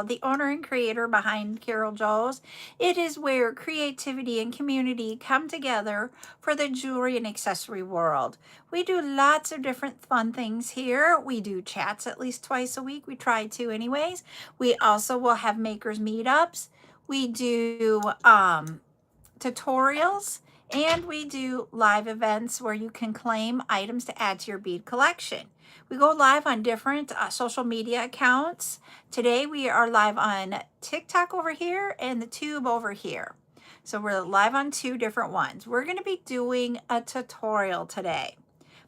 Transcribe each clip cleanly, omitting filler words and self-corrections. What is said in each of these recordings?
the owner and creator behind CarolJo's. It is where creativity and community come together for the jewelry and accessory world. We do lots of different fun things here. We do chats at least twice a week. We try to anyways. We also will have makers meetups. We do tutorials, and we do live events where you can claim items to add to your bead collection. We go live on different social media accounts. Today we are live on TikTok over here and the Tube over here. So we're live on 2 different ones. We're going to be doing a tutorial today.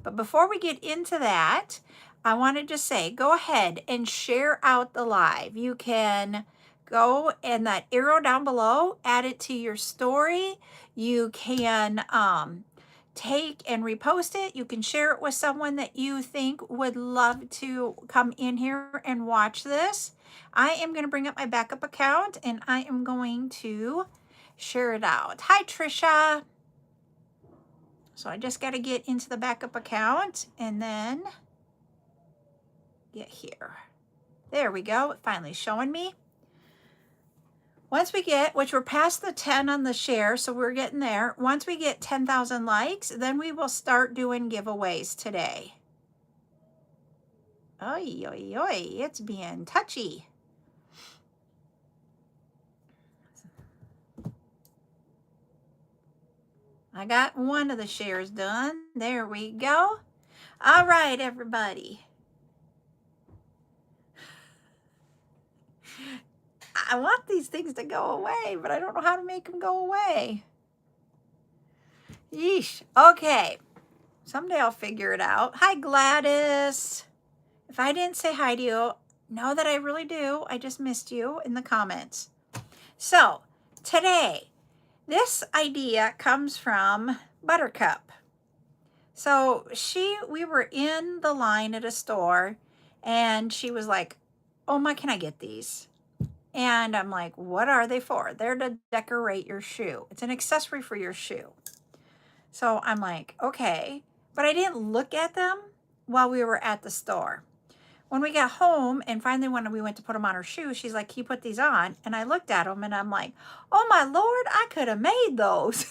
But before we get into that, I wanted to say, go ahead and share out the live. You can go and that arrow down below, add it to your story. You can take and repost it. You can share it with someone that you think would love to come in here and watch this. I am going to bring up my backup account and I am going to share it out. Hi, Trisha. So I just got to get into the backup account and then get here. There we go. It finally showing me. Once we get, which we're past the 10 on the share, so we're getting there. Once we get 10,000 likes, then we will start doing giveaways today. Oy, oy, oy, it's being touchy. I got one of the shares done. There we go. All right, everybody. I want these things to go away, but I don't know how to make them go away. Yeesh. Okay. Someday I'll figure it out. Hi, Gladys. If I didn't say hi to you, know that I really do. I just missed you in the comments. So, today, this idea comes from Buttercup. So, we were in the line at a store, and she was like, oh my, can I get these? And I'm like, what are they for? They're to decorate your shoe. It's an accessory for your shoe. So I'm like, okay. But I didn't look at them while we were at the store. When we got home and finally when we went to put them on her shoe, she's like, can you put these on? And I looked at them and I'm like, oh my Lord, I could have made those.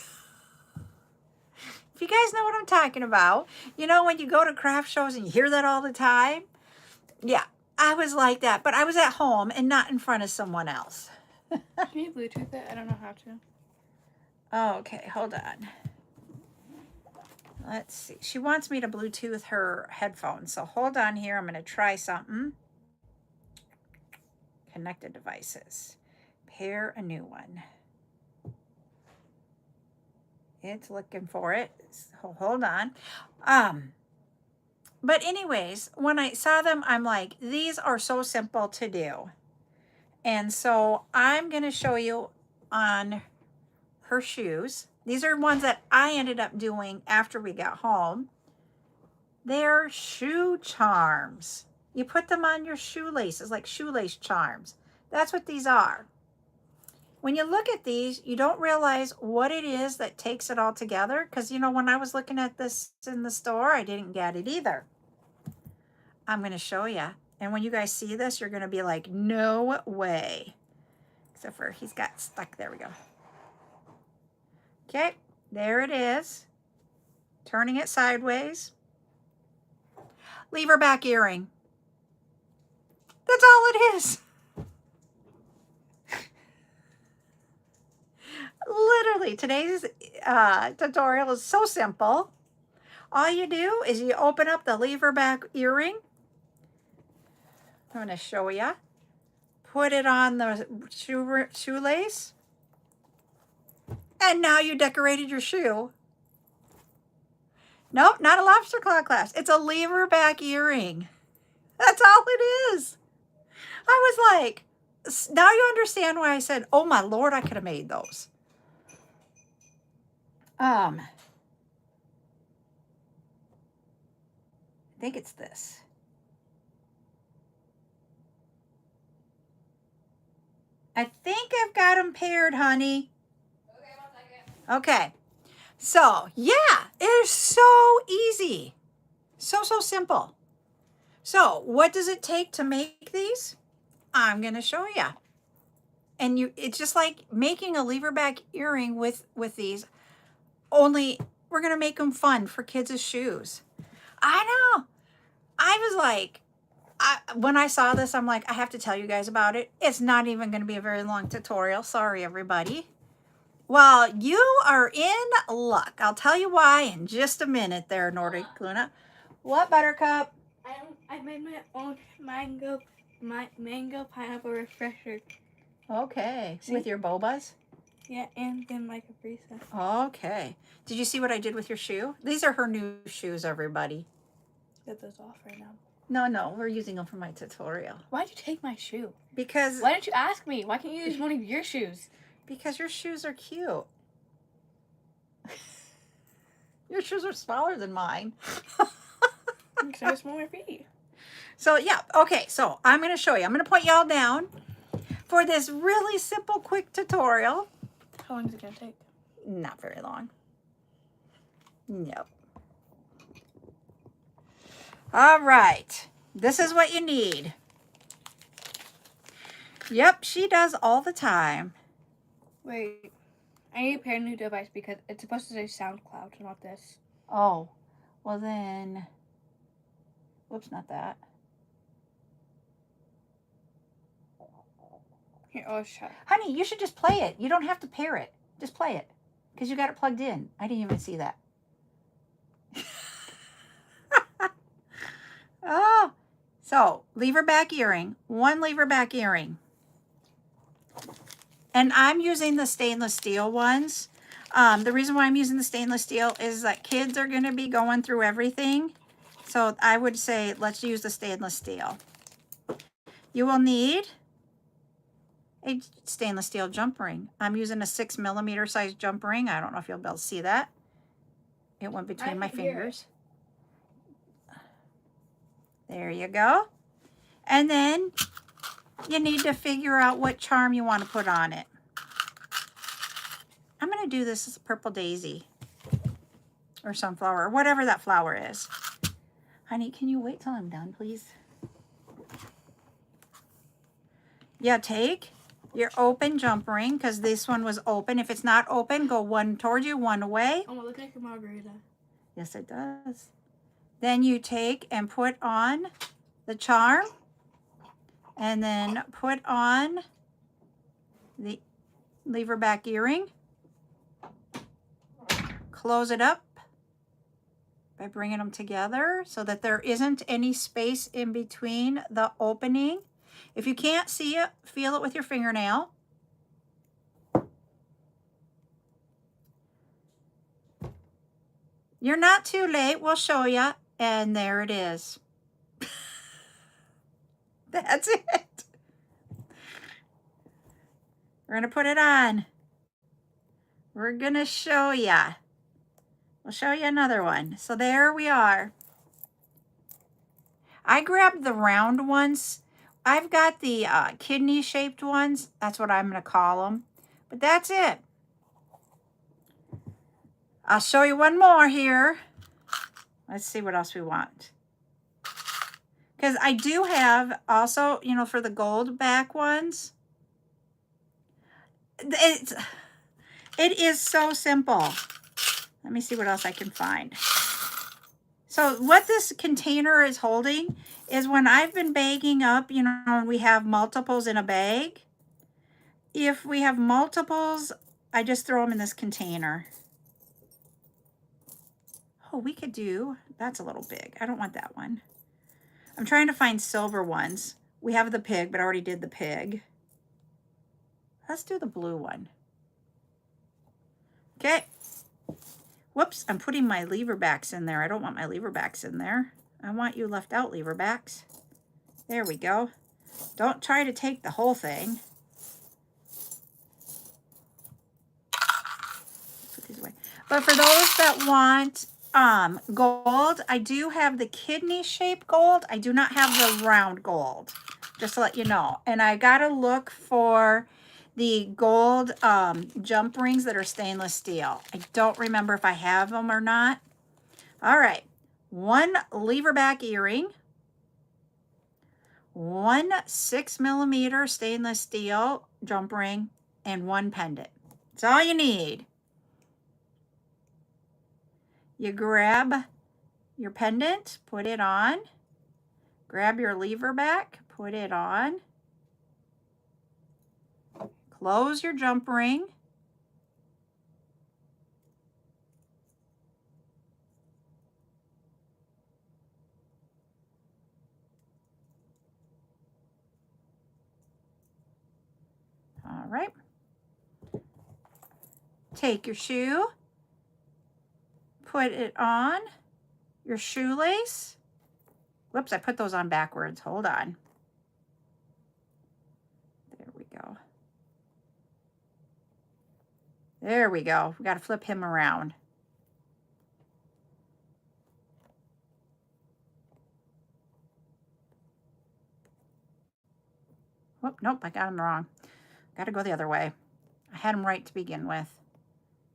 If you guys know what I'm talking about, you know, when you go to craft shows and you hear that all the time. Yeah. I was like that, but I was at home and not in front of someone else. Can you Bluetooth it? I don't know how to. Okay, hold on. Let's see. She wants me to Bluetooth her headphones, so hold on here. I'm going to try something. Connected devices. Pair a new one. It's looking for it. So hold on. But anyways, when I saw them, I'm like, these are so simple to do. And so I'm going to show you on her shoes. These are ones that I ended up doing after we got home. They're shoe charms. You put them on your shoelaces, like shoelace charms. That's what these are. When you look at these, you don't realize what it is that takes it all together. Because, you know, when I was looking at this in the store, I didn't get it either. I'm going to show you. And when you guys see this, you're going to be like, no way. Except for he's got stuck. There we go. Okay, there it is. Turning it sideways. Lever back earring. That's all it is. Literally, today's tutorial is so simple. All you do is you open up the lever back earring. I'm going to show you. Put it on the shoelace. And now you decorated your shoe. Nope, not a lobster claw clasp. It's a lever back earring. That's all it is. I was like, now you understand why I said, oh my Lord, I could have made those. I think it's this. I think I've got them paired, honey. Okay, 1 second. Okay. So, yeah, it is so easy. So simple. So, what does it take to make these? I'm going to show you. And it's just like making a lever back earring with these, only we're going to make them fun for kids' shoes. I know. I was like, when I saw this, I'm like, I have to tell you guys about it. It's not even going to be a very long tutorial. Sorry, everybody. Well, you are in luck. I'll tell you why in just a minute there, Nordic Luna. What, Buttercup? I made my own mango pineapple refresher. Okay. See? With your bobas? Yeah, and then my Capri Sun. Okay. Did you see what I did with your shoe? These are her new shoes, everybody. Get those off right now. No, we're using them for my tutorial. Why'd you take my shoe? Because Why didn't you ask me? Why can't you use one of your shoes? your shoes are cute. Your shoes are smaller than mine. Because I have smaller feet. So yeah, okay, so I'm going to show you. I'm going to put y'all down for this really simple, quick tutorial. How long is it going to take? Not very long. Nope. All right. This is what you need. Yep, she does all the time. Wait. I need to pair a new device because it's supposed to say SoundCloud, not this. Oh, well then, whoops, not that. Here, oh, shut. Honey, you should just play it. You don't have to pair it. Just play it because you got it plugged in. I didn't even see that. Oh, so lever back earring, one lever back earring. And I'm using the stainless steel ones. The reason why I'm using the stainless steel is that kids are going to be going through everything. So I would say let's use the stainless steel. You will need a stainless steel jump ring. I'm using a 6mm size jump ring. I don't know if you'll be able to see that. It went between my fingers. There you go. And then you need to figure out what charm you want to put on it. I'm going to do this as a purple daisy or sunflower or whatever that flower is. Honey, can you wait till I'm done, please? Yeah, take your open jump ring because this one was open. If it's not open, go one towards you, one away. Oh, it looks like a margarita. Yes, it does. Then you take and put on the charm and then put on the lever back earring. Close it up by bringing them together so that there isn't any space in between the opening. If you can't see it, feel it with your fingernail. You're not too late. We'll show you. And there it is. That's it. We're going to put it on. We're going to show you. We'll show you another one. So there we are. I grabbed the round ones. I've got the kidney-shaped ones. That's what I'm going to call them. But that's it. I'll show you one more here. Let's see what else we want. Because I do have also, you know, for the gold back ones. It is so simple. Let me see what else I can find. So what this container is holding is when I've been bagging up, you know, and we have multiples in a bag. If we have multiples, I just throw them in this container. Oh, we could do, that's a little big. I don't want that one. I'm trying to find silver ones. We have the pig, but I already did the pig. Let's do the blue one. Okay. Whoops, I'm putting my lever backs in there. I don't want my lever backs in there. I want you left out, lever backs. There we go. Don't try to take the whole thing. Put these away. But for those that want gold, I do have the kidney shaped gold. I do not have the round gold, just to let you know. And I got to look for the gold jump rings that are stainless steel. I don't remember if I have them or not. All right, one lever back earring, one 6mm stainless steel jump ring, and one pendant. That's all you need. You grab your pendant, put it on, grab your lever back, put it on, close your jump ring, all right. Take your shoe, put it on your shoelace. Whoops, I put those on backwards. Hold on. There we go. There we go. We got to flip him around. Oh, nope, I got him wrong. Got to go the other way. I had him right to begin with.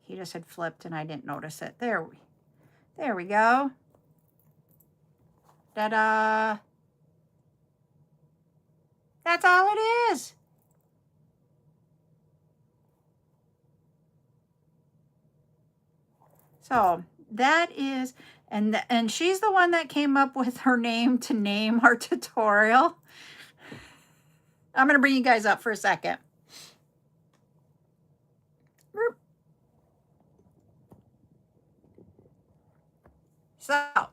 He just had flipped and I didn't notice it. There we go. Ta-da! That's all it is. So that is, and she's the one that came up with her name to name our tutorial. I'm going to bring you guys up for a second. So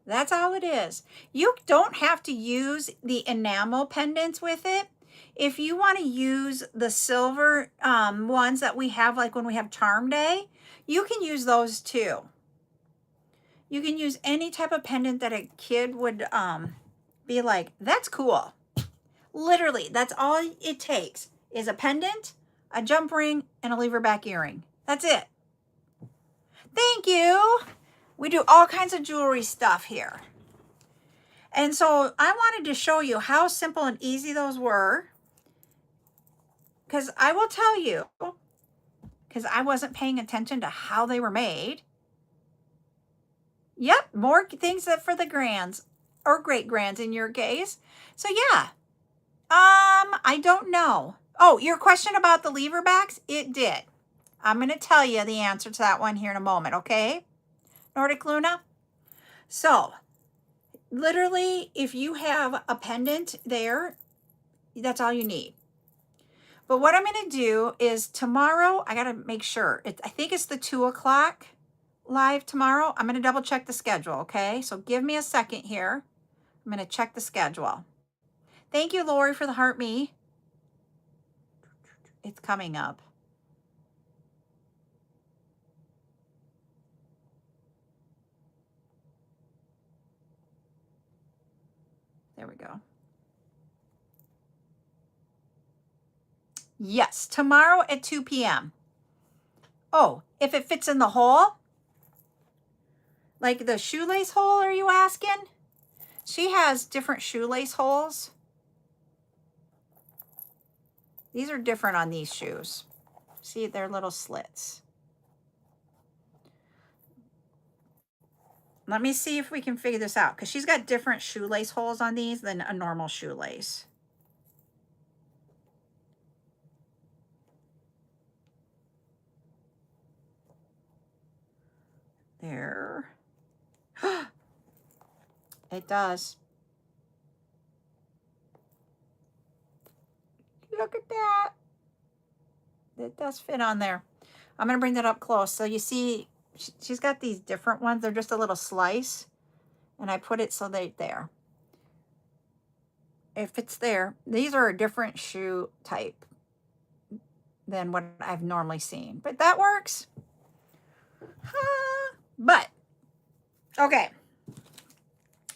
that's all it is. You don't have to use the enamel pendants with it. If you want to use the silver ones that we have, like when we have Charm Day, you can use those too. You can use any type of pendant that a kid would be like, that's cool. Literally, that's all it takes is a pendant, a jump ring, and a lever back earring. That's it. Thank you. We do all kinds of jewelry stuff here. And so I wanted to show you how simple and easy those were. Because I will tell you, because I wasn't paying attention to how they were made. Yep, more things that for the grands or great grands in your case. So yeah, I don't know. Oh, your question about the lever backs? It did. I'm going to tell you the answer to that one here in a moment, okay? Nordic Luna? So, literally, if you have a pendant there, that's all you need. But what I'm going to do is tomorrow, I got to make sure. I think it's the 2 o'clock live tomorrow. I'm going to double check the schedule, okay? So give me a second here. I'm going to check the schedule. Thank you, Lori, for the heart me. It's coming up. There we go. Yes, tomorrow at 2 p.m. Oh, if it fits in the hole? Like the shoelace hole, are you asking? She has different shoelace holes. These are different on these shoes. See, they're little slits. Let me see if we can figure this out, because she's got different shoelace holes on these than a normal shoelace. There. It does. Look at that. It does fit on there. I'm going to bring that up close. So you see, she's got these different ones. They're just a little slice. And I put it so they're there. If it's there, these are a different shoe type than what I've normally seen. But that works. But, okay.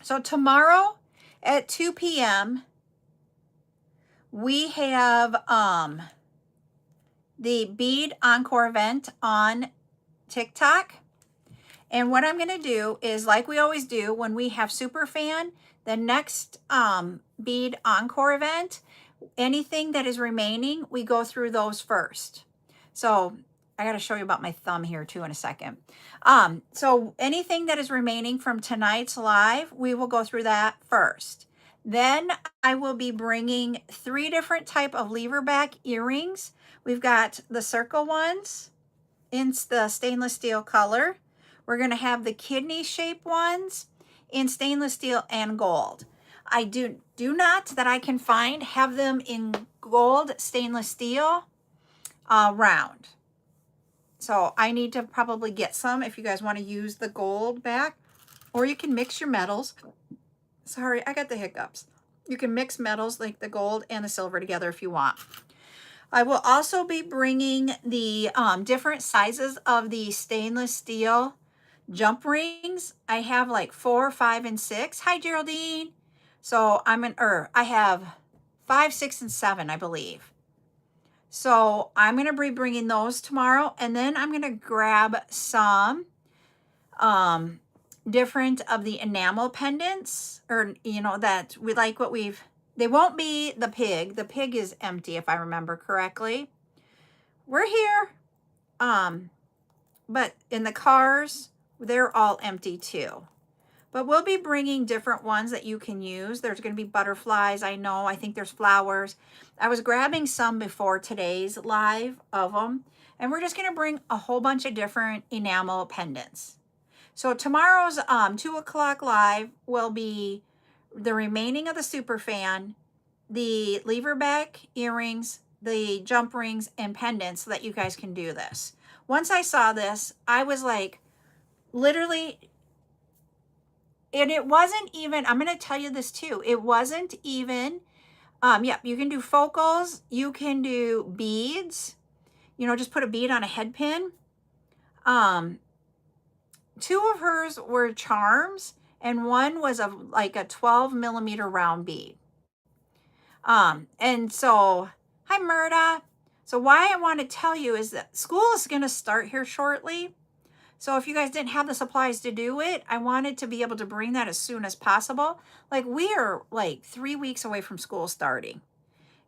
So tomorrow at 2 p.m., we have the Bead Encore event on TikTok. And what I'm going to do is, like we always do when we have Superfan, the next Bead Encore event, anything that is remaining, we go through those first. So I got to show you about my thumb here too in a second. So anything that is remaining from tonight's live, we will go through that first. Then I will be bringing 3 different type of lever back earrings. We've got the circle ones in the stainless steel color. We're going to have the kidney shape ones in stainless steel and gold. I do not, that I can find, have them in gold stainless steel round. So I need to probably get some if you guys want to use the gold back, or you can mix your metals. Sorry, I got the hiccups. You can mix metals like the gold and the silver together if you want. I will also be bringing the different sizes of the stainless steel jump rings. I have like 4, 5, and 6. Hi, Geraldine. So I have 5, 6, and 7, I believe. So I'm going to be bringing those tomorrow, and then I'm going to grab some different of the enamel pendants, or that we like what we've. They won't be the pig. The pig is empty, if I remember correctly. We're here. But in the cars, they're all empty too. But we'll be bringing different ones that you can use. There's going to be butterflies, I know. I think there's flowers. I was grabbing some before today's live of them. And we're just going to bring a whole bunch of different enamel pendants. So tomorrow's 2 o'clock live will be the remaining of the super fan, the lever back earrings, the jump rings, and pendants so that you guys can do this. Once I saw this, I was like, literally, and it wasn't even, I'm going to tell you this too, it wasn't even, yep, you can do focals, you can do beads, just put a bead on a head pin. 2 of hers were charms, and one was like a 12 millimeter round bead. And so, hi Murda. So why I want to tell you is that school is going to start here shortly. So if you guys didn't have the supplies to do it, I wanted to be able to bring that as soon as possible. Like, we are like 3 weeks away from school starting.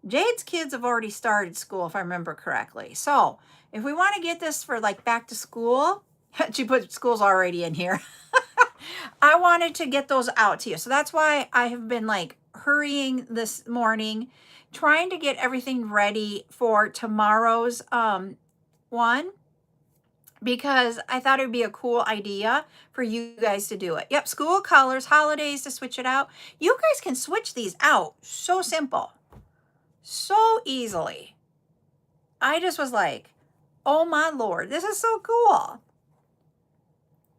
Jade's kids have already started school, if I remember correctly. So if we want to get this for like back to school, she put school's already in here. I wanted to get those out to you. So that's why I have been like hurrying this morning, trying to get everything ready for tomorrow's one, because I thought it would be a cool idea for you guys to do it. Yep, school colors, holidays to switch it out. You guys can switch these out so simple, so easily. I just was like, oh my Lord, this is so cool.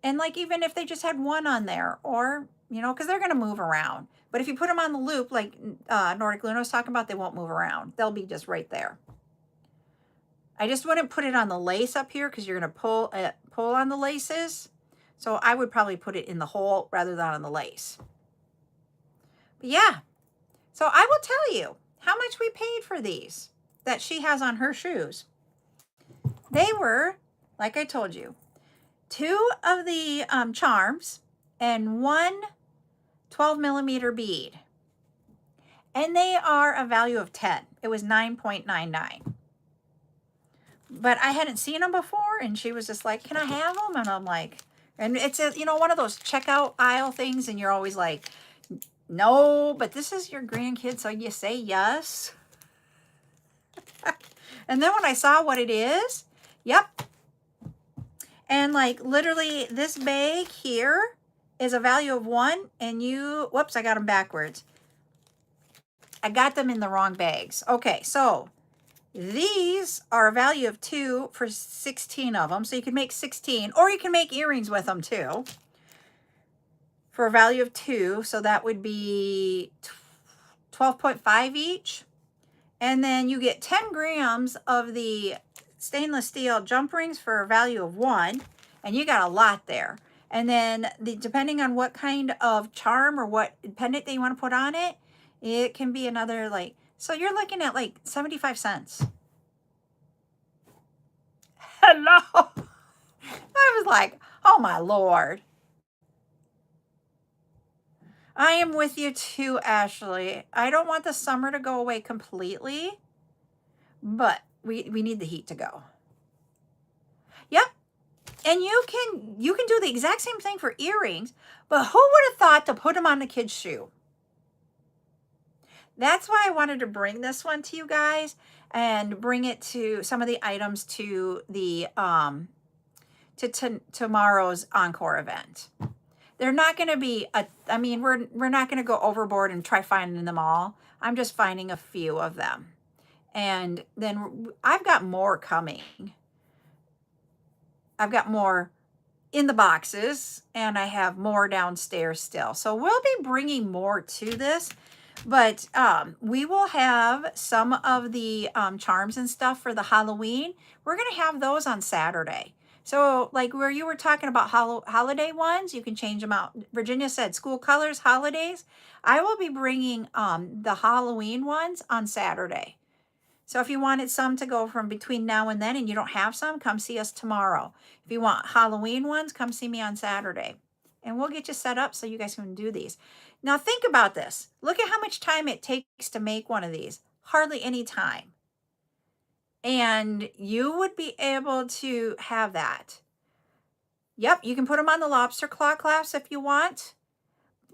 And like, even if they just had one on there, or, because they're going to move around. But if you put them on the loop, like Nordic Luna was talking about, they won't move around. They'll be just right there. I just wouldn't put it on the lace up here because you're going to pull on the laces. So I would probably put it in the hole rather than on the lace. But yeah, so I will tell you how much we paid for these that she has on her shoes. They were, like I told you, 2 of the charms and 1 12 millimeter bead. And they are a value of 10. It was 9.99. But I hadn't seen them before, and she was just like, can I have them? And I'm like, and it's one of those checkout aisle things, and you're always like, no, but this is your grandkid, so you say yes. And then when I saw what it is, yep. And like, literally, this bag here is a value of 1, and whoops, I got them backwards. I got them in the wrong bags. Okay, so these are a value of 2 for 16 of them. So you can make 16, or you can make earrings with them too, for a value of 2. So that would be 12.5 each. And then you get 10 grams of the stainless steel jump rings for a value of 1. And you got a lot there. And then depending on what kind of charm or what pendant that you want to put on it, it can be another like, so you're looking at like 75 cents. Hello. I was like, oh my Lord. I am with you too, Ashley. I don't want the summer to go away completely, but we need the heat to go. Yep. And you can do the exact same thing for earrings, but who would have thought to put them on the kid's shoe? That's why I wanted to bring this one to you guys and bring it to some of the items to the tomorrow's encore event. They're not going to be I mean, we're not going to go overboard and try finding them all. I'm just finding a few of them. And then I've got more coming. I've got more in the boxes, and I have more downstairs still. So we'll be bringing more to this, but we will have some of the charms and stuff for the Halloween. We're going to have those on Saturday. So like where you were talking about holiday ones, you can change them out. Virginia said school colors, holidays. I will be bringing the Halloween ones on Saturday. So if you wanted some to go from between now and then and you don't have some, come see us tomorrow. If you want Halloween ones, come see me on Saturday. And we'll get you set up so you guys can do these. Now think about this. Look at how much time it takes to make one of these. Hardly any time. And you would be able to have that. Yep, you can put them on the lobster claw clasp if you want.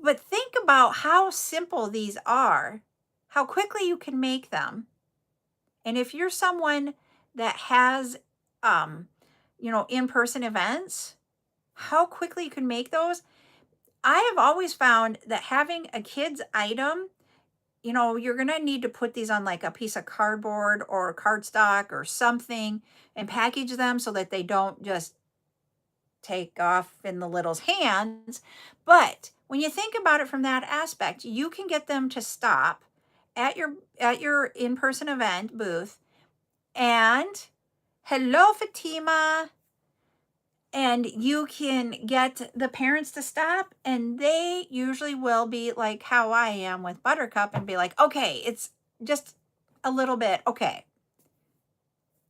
But think about how simple these are, how quickly you can make them. And if you're someone that has, in-person events, how quickly you can make those. I have always found that having a kid's item, you're going to need to put these on like a piece of cardboard or cardstock or something and package them so that they don't just take off in the little's hands. But when you think about it from that aspect, you can get them to stop at your in-person event booth and hello Fatima, and you can get the parents to stop, and they usually will be like how I am with Buttercup and be like, okay, it's just a little bit, okay,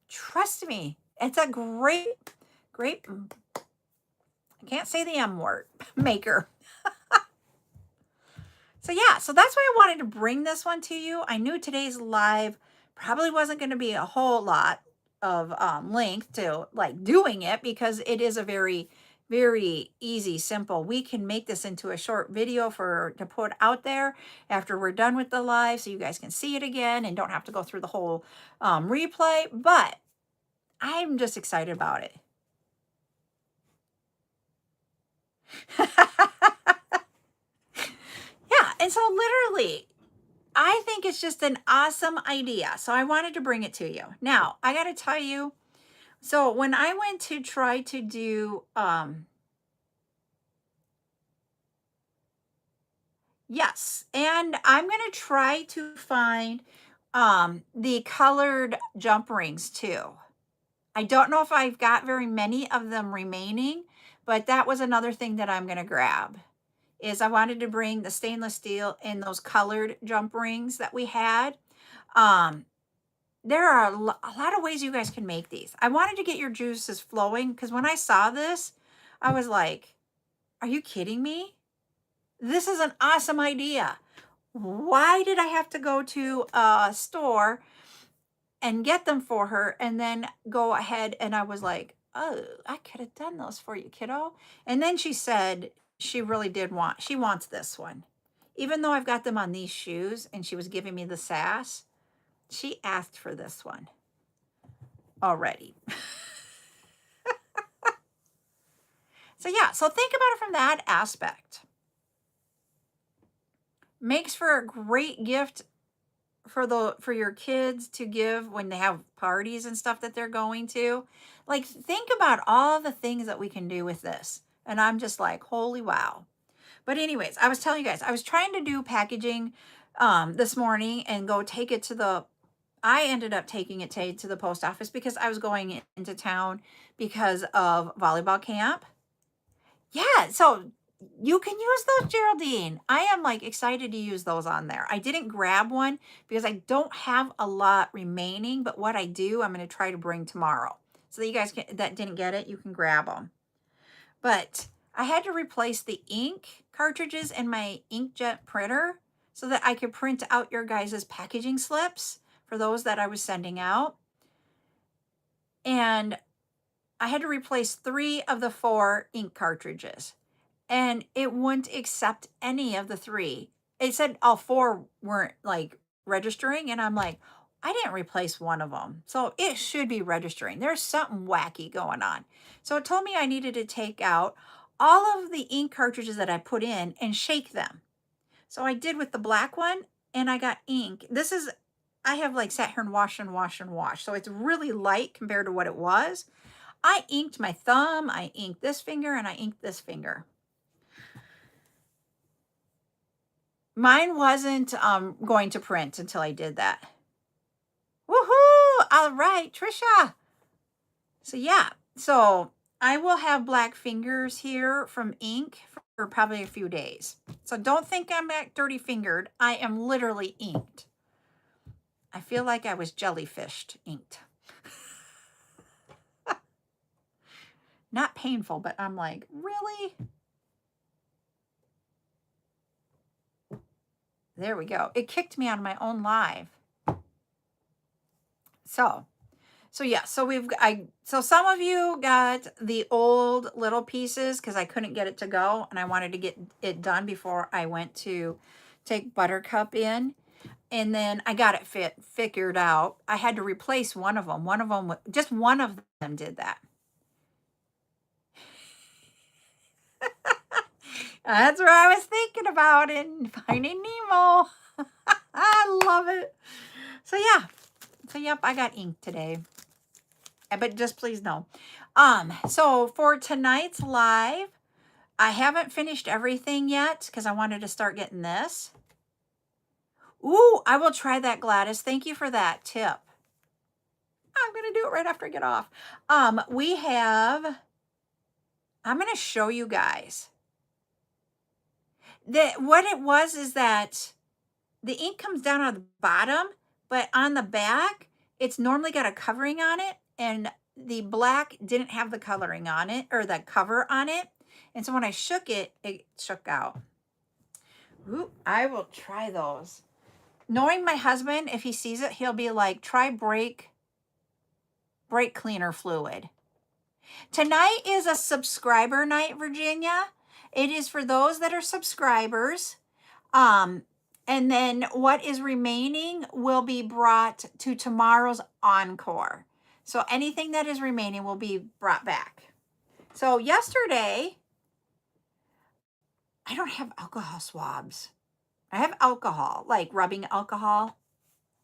trust me, it's a great I can't say the M word maker. So yeah, so that's why I wanted to bring this one to you. I knew today's live probably wasn't going to be a whole lot of length to like doing it, because it is a very, very easy, simple. We can make this into a short video to put out there after we're done with the live, so you guys can see it again and don't have to go through the whole replay. But I'm just excited about it. Yeah, and so literally, I think it's just an awesome idea. So I wanted to bring it to you. Now, I got to tell you, so when I went to try to do, yes, and I'm going to try to find the colored jump rings too. I don't know if I've got very many of them remaining, but that was another thing that I'm going to grab. Is I wanted to bring the stainless steel and those colored jump rings that we had. There are a lot of ways you guys can make these. I wanted to get your juices flowing because when I saw this, I was like, are you kidding me? This is an awesome idea. Why did I have to go to a store and get them for her and then go ahead, and I was like, oh, I could have done those for you, kiddo. And then she said she really she wants this one. Even though I've got them on these shoes and she was giving me the sass, she asked for this one already. So yeah, so think about it from that aspect. Makes for a great gift for your kids to give when they have parties and stuff that they're going to. Like, think about all the things that we can do with this. And I'm just like, holy wow. But anyways, I was telling you guys, I was trying to do packaging this morning and go take it to I ended up taking it to the post office because I was going into town because of volleyball camp. Yeah, so you can use those, Geraldine. I am like excited to use those on there. I didn't grab one because I don't have a lot remaining, but what I do, I'm going to try to bring tomorrow. So that you guys that didn't get it, you can grab them. But I had to replace the ink cartridges in my inkjet printer so that I could print out your guys' packaging slips for those that I was sending out. And I had to replace 3 of the 4 ink cartridges, and it wouldn't accept any of the 3. It said all 4 weren't like registering, and I'm like, I didn't replace one of them. So it should be registering. There's something wacky going on. So it told me I needed to take out all of the ink cartridges that I put in and shake them. So I did with the black one, and I got ink. This is, I have like sat here and wash and wash and wash. So it's really light compared to what it was. I inked my thumb, I inked this finger, and I inked this finger. Mine wasn't going to print until I did that. Woohoo! All right, Trisha. So yeah, so I will have black fingers here from ink for probably a few days. So don't think I'm dirty fingered. I am literally inked. I feel like I was jellyfished inked. Not painful, but I'm like, really? There we go. It kicked me out of my own live. So yeah, so so some of you got the old little pieces because I couldn't get it to go, and I wanted to get it done before I went to take Buttercup in. And then I got it figured out. I had to replace one of them. Just one of them did that. That's where I was thinking about in Finding Nemo. I love it. So yeah. So yep, I got ink today. But just please know. So for tonight's live, I haven't finished everything yet because I wanted to start getting this. Ooh, I will try that, Gladys. Thank you for that tip. I'm going to do it right after I get off. I'm going to show you guys that what it was is that the ink comes down on the bottom, but on the back, it's normally got a covering on it, and the black didn't have the coloring on it, or the cover on it. And so when I shook it, it shook out. Ooh, I will try those. Knowing my husband, if he sees it, he'll be like, try brake cleaner fluid. Tonight is a subscriber night, Virginia. It is for those that are subscribers. And then what is remaining will be brought to tomorrow's encore. So anything that is remaining will be brought back. So yesterday, I don't have alcohol swabs. I have alcohol, like rubbing alcohol.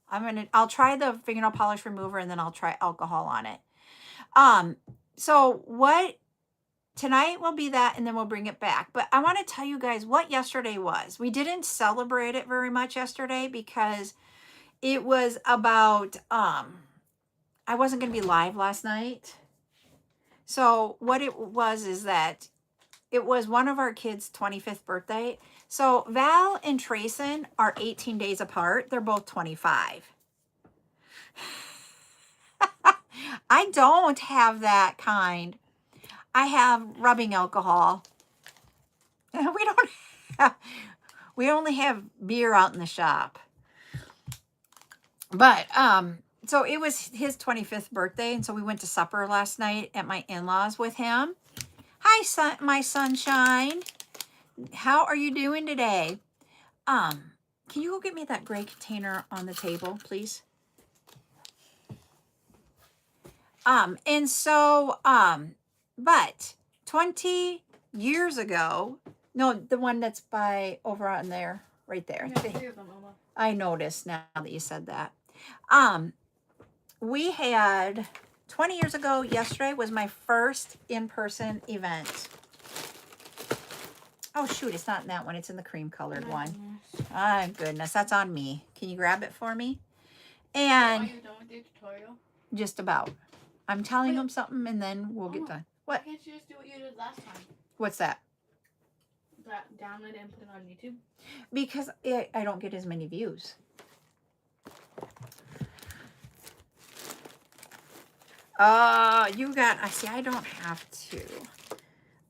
I'll try the fingernail polish remover, and then I'll try alcohol on it. So what tonight will be that, and then we'll bring it back. But I want to tell you guys what yesterday was. We didn't celebrate it very much yesterday because it was about, I wasn't going to be live last night. So what it was is that it was one of our kids' 25th birthday. So Val and Trayson are 18 days apart. They're both 25. I don't have that kind. I have rubbing alcohol. We only have beer out in the shop. But so it was his 25th birthday, and so we went to supper last night at my in-laws with him. Hi, my sunshine. How are you doing today? Can you go get me that gray container on the table, please? And so, but 20 years ago, no, the one that's by over on there, right there. I noticed now that you said that. We had 20 years ago, yesterday was my first in-person event. Oh, shoot, it's not in that one. It's in the cream colored one. Oh, goodness. That's on me. Can you grab it for me? And are you done with the tutorial? Just about. I'm telling them something, and then we'll get done. What? Why can't you just do what you did last time? What's that? Download it and put it on YouTube. Because I don't get as many views. I see, I don't have to.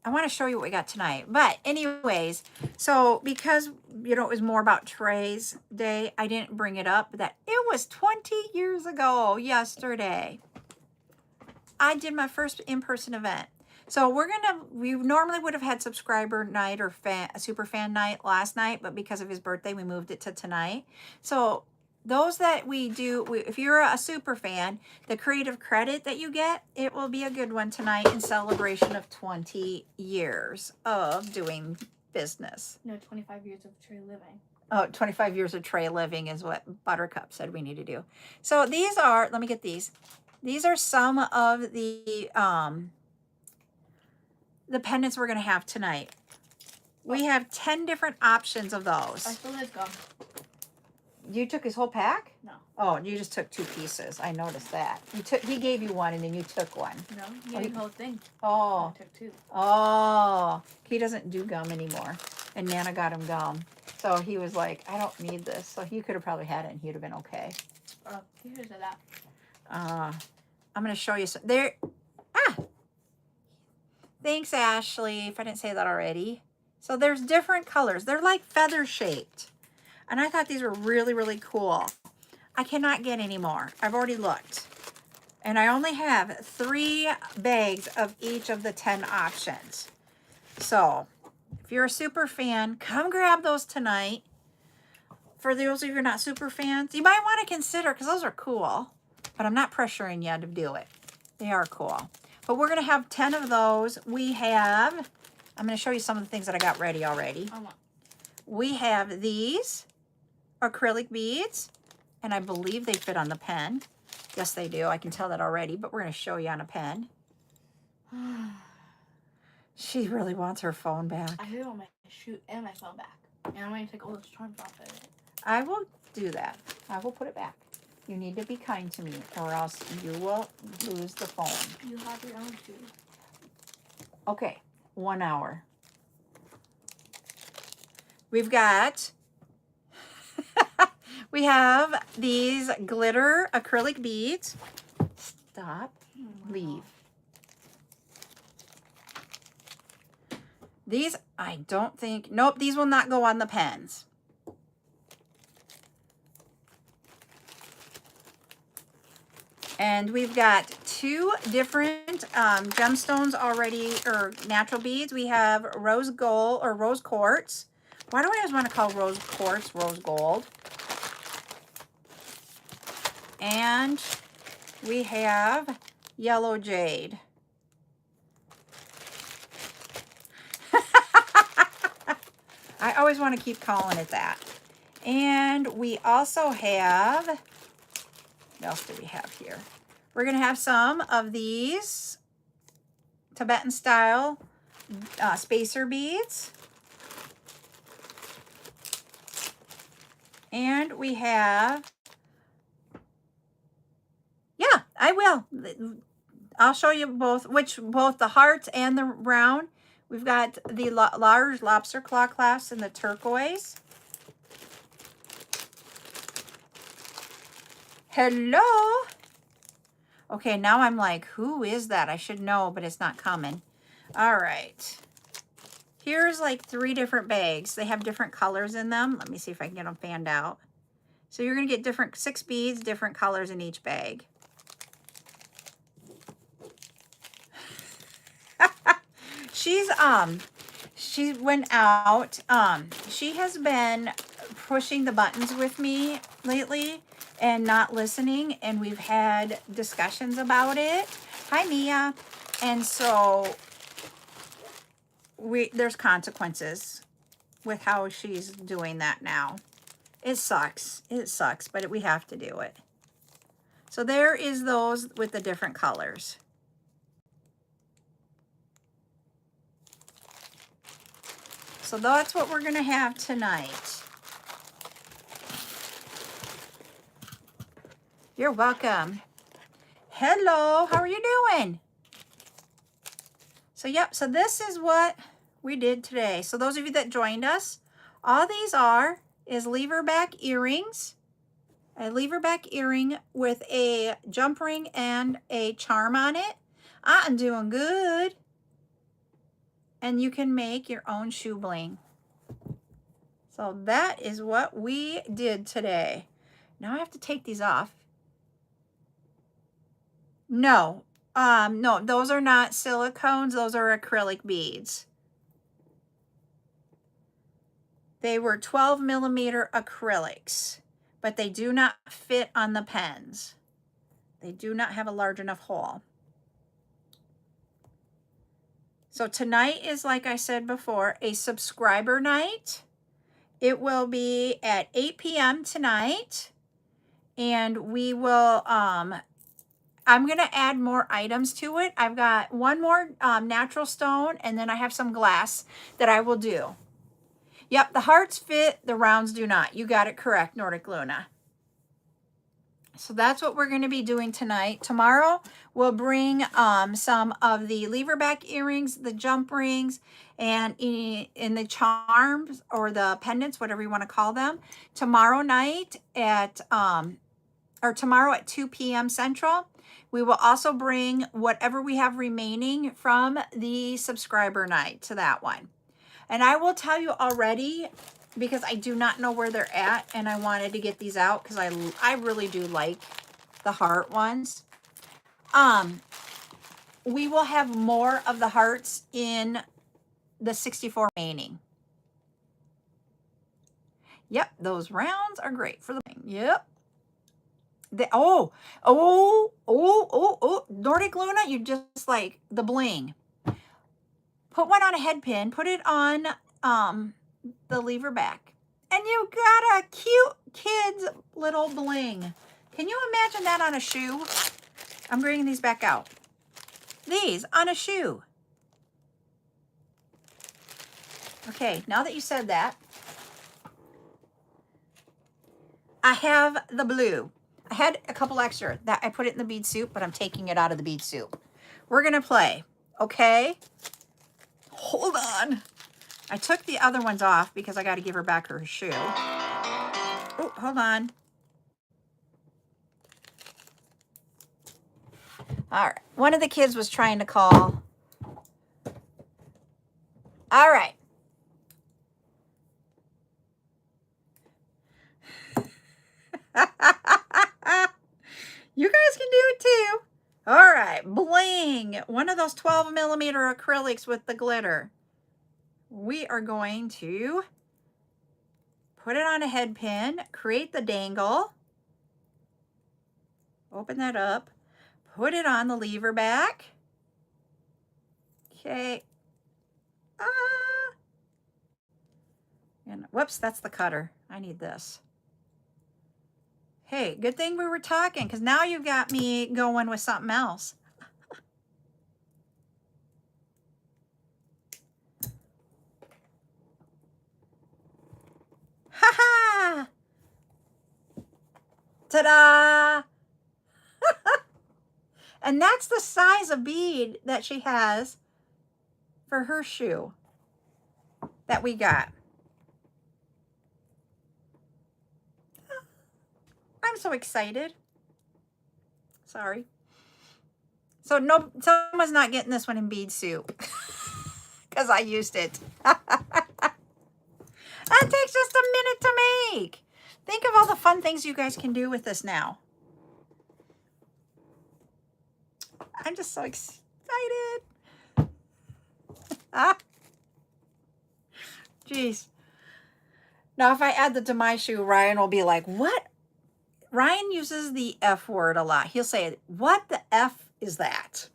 I want to show you what we got tonight. But anyways, so because, it was more about Trey's day, I didn't bring it up. That it was 20 years ago yesterday. I did my first in-person event. So we normally would have had subscriber night or super fan night last night, but because of his birthday, we moved it to tonight. So those that we do, if you're a super fan, the creative credit that you get, it will be a good one tonight in celebration of 20 years of doing business. No, 25 years of tray living. Oh, 25 years of tray living is what Buttercup said we need to do. So these are, let me get these. These are some of the pendants we're going to have tonight. We have 10 different options of those. I still have gum. You took his whole pack? No. Oh, you just took 2 pieces. I noticed that. He gave you one and then you took one. No, he gave me the whole thing. Oh. I took 2. Oh. He doesn't do gum anymore. And Nana got him gum. So he was like, I don't need this. So he could have probably had it and he'd have been okay. Oh, here's that. I'm going to show you some. There. Ah. Thanks, Ashley, if I didn't say that already. So there's different colors. They're like feather shaped. And I thought these were really, really cool. I cannot get any more. I've already looked. And I only have 3 bags of each of the 10 options. So if you're a super fan, come grab those tonight. For those of you who are not super fans, you might want to consider, because those are cool. But I'm not pressuring you to do it. They are cool. But we're going to have 10 of those. We have, I'm going to show you some of the things that I got ready already. We have these acrylic beads, and I believe they fit on the pen. Yes, they do. I can tell that already, but we're going to show you on a pen. She really wants her phone back. I really want my shoe and my phone back. And I'm going to take all those charms off of it. I will do that. I will put it back. You need to be kind to me, or else you will lose the phone. You have your own shoe. Okay, 1 hour. We've got, we have these glitter acrylic beads. Stop, leave. These, I don't think, nope, these will not go on the pens. And we've got 2 different gemstones already, or natural beads. We have rose gold, or rose quartz. Why do I always want to call rose quartz rose gold? And we have yellow jade. I always want to keep calling it that. And we also have, what else do we have here? We're going to have some of these Tibetan style spacer beads. And we have, yeah, I will. I'll show you both the hearts and the round. We've got the large lobster claw clasps in the turquoise. Hello. Okay, now I'm like, who is that? I should know, but it's not coming. All right. Here's like 3 different bags. They have different colors in them. Let me see if I can get them fanned out. So you're going to get 6 beads, different colors in each bag. She went out. She has been pushing the buttons with me lately and not listening, and we've had discussions about it. Hi, Mia. And so there's consequences with how she's doing that now. It sucks. It sucks, but we have to do it. So there is those with the different colors. So that's what we're going to have tonight. You're welcome. Hello, how are you doing? So yep, so this is what we did today. So those of you that joined us, all these is lever back earrings. A lever back earring with a jump ring and a charm on it. I'm doing good. And you can make your own shoe bling. So that is what we did today. Now I have to take these off. No, no, those are not silicones. Those are acrylic beads. They were 12 millimeter acrylics, but they do not fit on the pens. They do not have a large enough hole. So tonight is, like I said before, a subscriber night. It will be at 8 p.m. tonight. And we will, I'm going to add more items to it. I've got one more natural stone, and then I have some glass that I will do. Yep, the hearts fit, the rounds do not. You got it correct, Nordic Luna. So that's what we're going to be doing tonight. Tomorrow, we'll bring some of the lever back earrings, the jump rings, and in the charms or the pendants, whatever you want to call them. Tomorrow night at, or tomorrow at 2 p.m. Central, we will also bring whatever we have remaining from the subscriber night to that one. And I will tell you already, because I do not know where they're at, and I wanted to get these out because I really do like the heart ones. We will have more of the hearts in the 64 remaining. Yep, those rounds are great for the thing. Yep. Nordic Luna, you just like the bling. Put one on a head pin, put it on the lever back, and you got a cute kid's little bling. Can you imagine that on a shoe? I'm bringing these back out. These on a shoe. Okay, now that you said that, I have the blue. I had a couple extra that I put it in the bead soup, but I'm taking it out of the bead soup. We're going to play, okay? Hold on. I took the other ones off because I got to give her back her shoe. Oh, hold on. All right. One of the kids was trying to call. All right. You guys can do it too. All right. Bling. One of those 12 millimeter acrylics with the glitter. We are going to put it on a head pin, create the dangle, open that up, put it on the lever back. Okay. And whoops, that's the cutter. I need this. Hey, good thing we were talking, because now you've got me going with something else. Ha ha! Ta-da! And that's the size of bead that she has for her shoe that we got. I'm so excited. Sorry. So no, someone's not getting this one in bead soup because I used it. That takes just a minute to make. Think of all the fun things you guys can do with this now. I'm just so excited. Jeez. Now, if I add that to my shoe, Ryan will be like, what? Ryan uses the F word a lot. He'll say, what the F is that?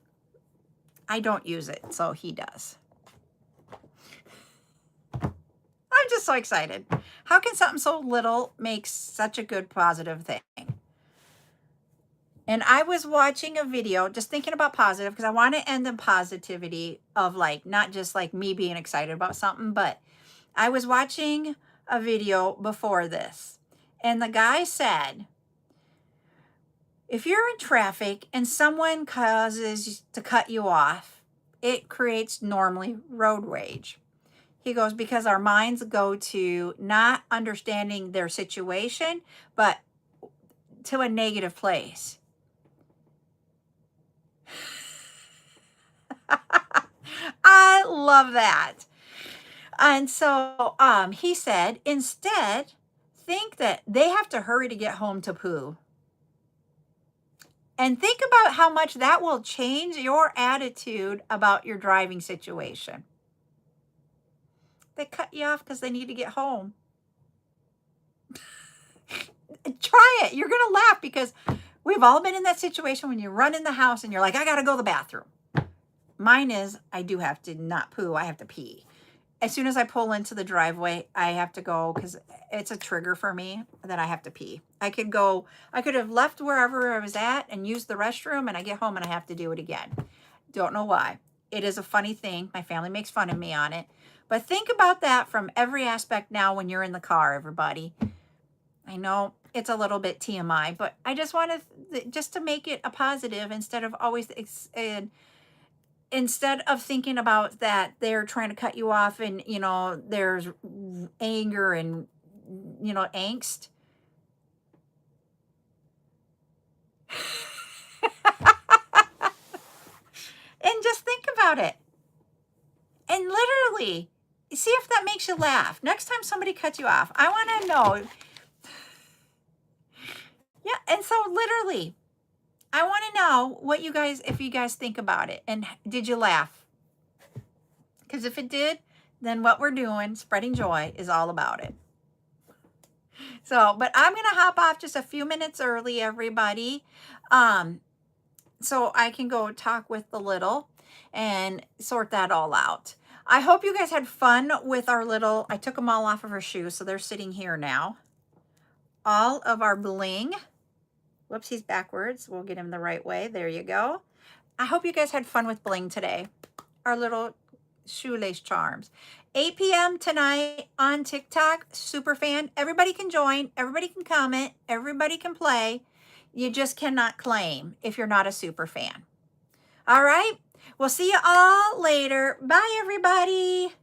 I don't use it, so he does. I'm just so excited. How can something so little make such a good positive thing? And I was watching a video, just thinking about positive, because I want to end in positivity of like, not just like me being excited about something, but I was watching a video before this. And the guy said, if you're in traffic and someone causes to cut you off, it creates normally road rage. He goes, because our minds go to not understanding their situation, but to a negative place. I love that. And so he said, instead, think that they have to hurry to get home to poo. And think about how much that will change your attitude about your driving situation. They cut you off because they need to get home. Try it. You're going to laugh because we've all been in that situation when you run in the house and you're like, I got to go to the bathroom. Mine is, I do have to not poo, I have to pee. As soon as I pull into the driveway, I have to go because it's a trigger for me that I have to pee. I could have left wherever I was at and used the restroom, and I get home and I have to do it again. Don't know why. It is a funny thing. My family makes fun of me on it. But think about that from every aspect now when you're in the car, everybody. I know it's a little bit TMI, but I just wanted just to make it a positive instead of always instead of thinking about that they're trying to cut you off and, you know, there's anger and, you know, angst. And just think about it. And literally, see if that makes you laugh. Next time somebody cuts you off, I want to know. Yeah, and so literally, I want to know what you guys, if you guys think about it. And did you laugh? Because if it did, then what we're doing, spreading joy, is all about it. So, but I'm going to hop off just a few minutes early, everybody. So I can go talk with the little and sort that all out. I hope you guys had fun with our little, I took them all off of her shoes, so they're sitting here now. All of our bling. Whoops, he's backwards. We'll get him the right way. There you go. I hope you guys had fun with bling today. Our little shoelace charms. 8 p.m. tonight on TikTok. Super fan. Everybody can join. Everybody can comment. Everybody can play. You just cannot claim if you're not a super fan. All right. We'll see you all later. Bye, everybody.